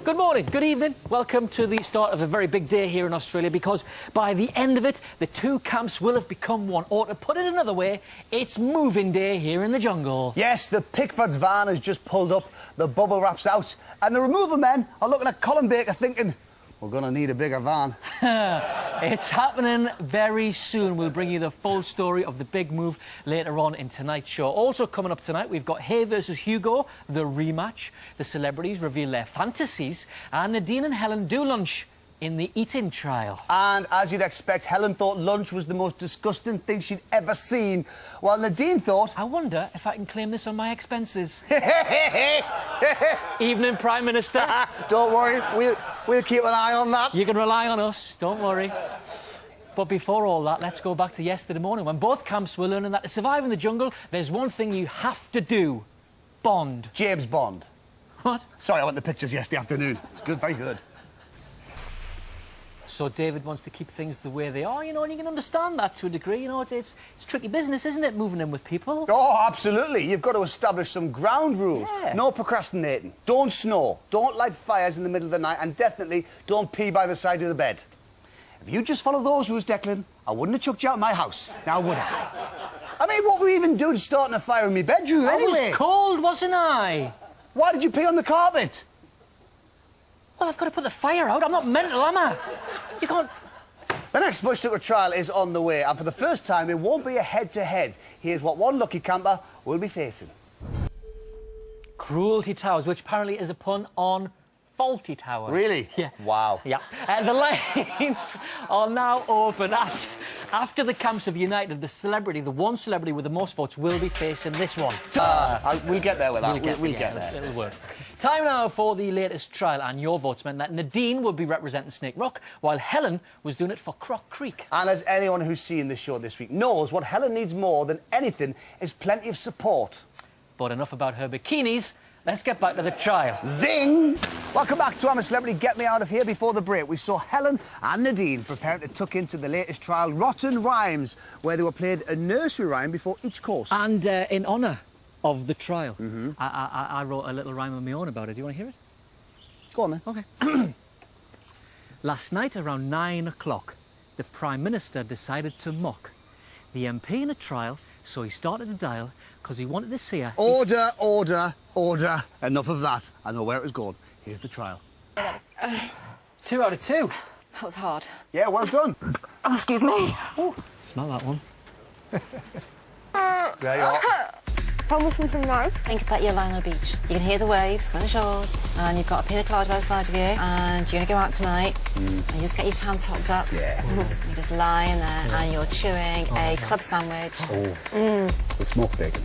Good morning, good evening. Welcome to the start of a very big day here in Australia, because by the end of it, the two camps will have become one. Or to put it another way, it's moving day here in the jungle. Yes, the Pickford's van has just pulled up, the bubble wrap's out, and the removal men are looking at Colin Baker thinking, we're going to need a bigger van. It's happening very soon. We'll bring you the full story of the big move later on in tonight's show. Also coming up tonight, we've got Hay versus Hugo, the rematch. The celebrities reveal their fantasies, and Nadine and Helen do lunch in the eating trial. And as you'd expect, Helen thought lunch was the most disgusting thing she'd ever seen, while Nadine thought... I wonder if I can claim this on my expenses. Evening, Prime Minister. Don't worry, we'll keep an eye on that. You can rely on us, don't worry. But before all that, let's go back to yesterday morning, when both camps were learning that to survive in the jungle, there's one thing you have to do. Bond. James Bond. What? Sorry, I went to the pictures yesterday afternoon. It's good, very good. So David wants to keep things the way they are, you know, and you can understand that to a degree. You know, it's tricky business, isn't it, moving in with people? Oh, absolutely. You've got to establish some ground rules. Yeah. No procrastinating. Don't snore. Don't light fires in the middle of the night. And definitely don't pee by the side of the bed. If you just follow those rules, Declan, I wouldn't have chucked you out of my house. Now, would I? I mean, what were you even doing starting a fire in my bedroom, anyway? I was cold, wasn't I? Why did you pee on the carpet? Well, I've got to put the fire out. I'm not mental, am I? You can't... The next Bush Tucker trial is on the way, and for the first time, it won't be a head-to-head. Here's what one lucky camper will be facing. Cruelty Towers, which apparently is a pun on faulty towers. Really? Yeah. Wow. Yeah. The lanes are now open. After the camps have united, the one celebrity with the most votes will be facing this one. We'll get there with that. We'll get there. It'll work. Time now for the latest trial, and your votes meant that Nadine would be representing Snake Rock, while Helen was doing it for Croc Creek. And as anyone who's seen the show this week knows, what Helen needs more than anything is plenty of support. But enough about her bikinis. Let's get back to the trial. Zing! Welcome back to I'm a Celebrity. Get me out of here. Before the break, we saw Helen and Nadine preparing to tuck into the latest trial, Rotten Rhymes, where they were played a nursery rhyme before each course. And in honour of the trial, I wrote a little rhyme of my own about it. Do you want to hear it? Go on, then. OK. Last night, around 9 o'clock, the Prime Minister decided to mock the MP in a trial, so he started to dial because he wanted to see her... Order, order, order. Enough of that. I know where it was going. Here's the trial. 2 out of 2. That was hard. Yeah, well done. Oh, excuse me. Oh, smell that one. There you are. Promise me some nice. Think about you lying on the beach. You can hear the waves, on the shores, and you've got a pina colada by the side of you, and you're going to go out tonight, and you just get your tan topped up. Yeah. You're just lying there, and you're chewing a club sandwich. The smoked bacon.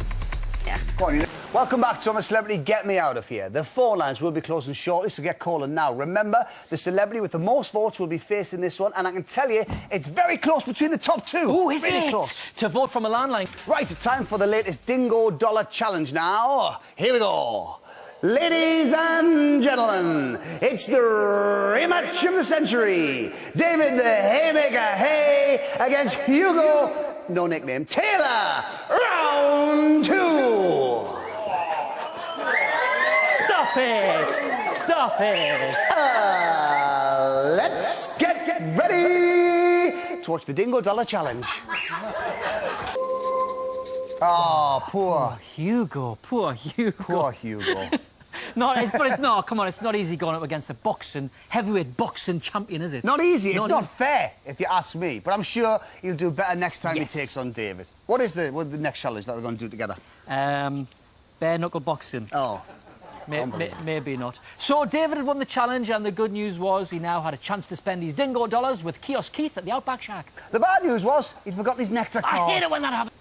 Yeah. Go on, welcome back to I'm a Celebrity. Get me out of here. The phone lines will be closing shortly, so get calling now. Remember, the celebrity with the most votes will be facing this one, and I can tell you, it's very close between the top two. Oh, is really it? Close. To vote from a landline. Right, time for the latest Dingo Dollar Challenge now. Here we go. Ladies and gentlemen, it's the rematch of the century. David the Haymaker Hay against Hugo, no nickname, Taylor. Round 2. Stop it! Stop it! Let's get ready to watch the Dingo Dollar Challenge. Oh, poor Hugo, poor Hugo. Poor Hugo. But it's not, come on, it's not easy going up against a heavyweight boxing champion, is it? Not easy. It's not fair, if you ask me. But I'm sure he'll do better next time he takes on David. What is the next challenge that they're going to do together? Bare knuckle boxing. Oh. Maybe not. So David had won the challenge, and the good news was he now had a chance to spend his dingo dollars with Kiosk Keith at the Outback Shack. The bad news was he'd forgot his nectar card. I hate it when that happens.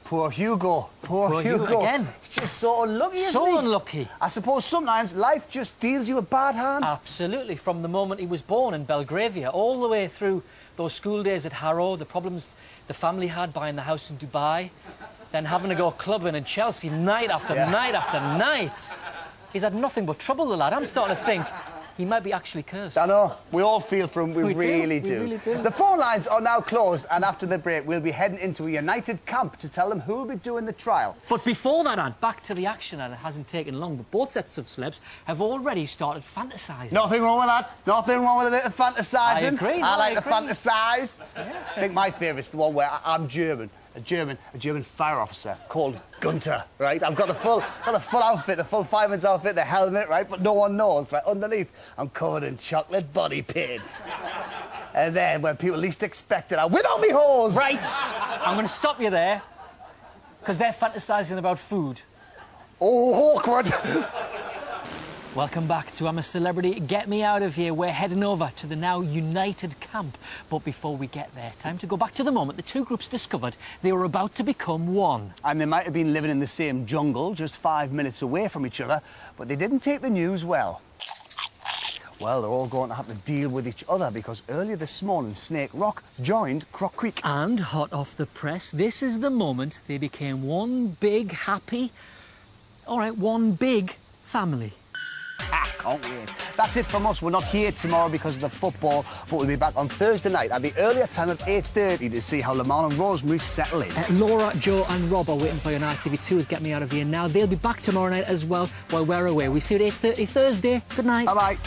Poor Hugo. Poor Hugo. Again. He's just so unlucky, isn't he? So unlucky. I suppose sometimes life just deals you a bad hand. Absolutely. From the moment he was born in Belgravia, all the way through those school days at Harrow, the problems the family had buying the house in Dubai, then having to go clubbing in Chelsea night after night after night. He's had nothing but trouble, the lad. I'm starting to think He might be actually cursed. I know. We all feel for him. We really We do. really do. The phone lines are now closed, and after the break, we'll be heading into a united camp to tell them who will be doing the trial. But before that, Ant, back to the action, and it hasn't taken long, but both sets of celebs have already started fantasising. Nothing wrong with that. Nothing wrong with a bit of fantasising. I agree. I like to agree. fantasise. I think my favourite's the one where I'm German. A German fire officer called Gunter, right? I've got the full outfit, the full fireman's outfit, the helmet, right? But no one knows, right? Underneath, I'm covered in chocolate body paint. And then, when people least expect it, I whip out me hose. Right, I'm going to stop you there, because they're fantasising about food. Oh, awkward. Welcome back to I'm a Celebrity, Get Me Out of Here. We're heading over to the now united camp. But before we get there, time to go back to the moment the two groups discovered they were about to become one. And they might have been living in the same jungle, just 5 minutes away from each other, but they didn't take the news well. Well, they're all going to have to deal with each other because earlier this morning, Snake Rock joined Croc Creek. And hot off the press, this is the moment they became one big, happy... all right, one big family. Can't wait. That's it from us. We're not here tomorrow because of the football, but we'll be back on Thursday night at the earlier time of 8:30 to see how Lamar and Rosemary settle in. Laura, Joe and Rob are waiting for you on ITV2 with Get Me Out of Here now. They'll be back tomorrow night as well while we're away. We see you at 8:30 Thursday. Good night. Bye-bye.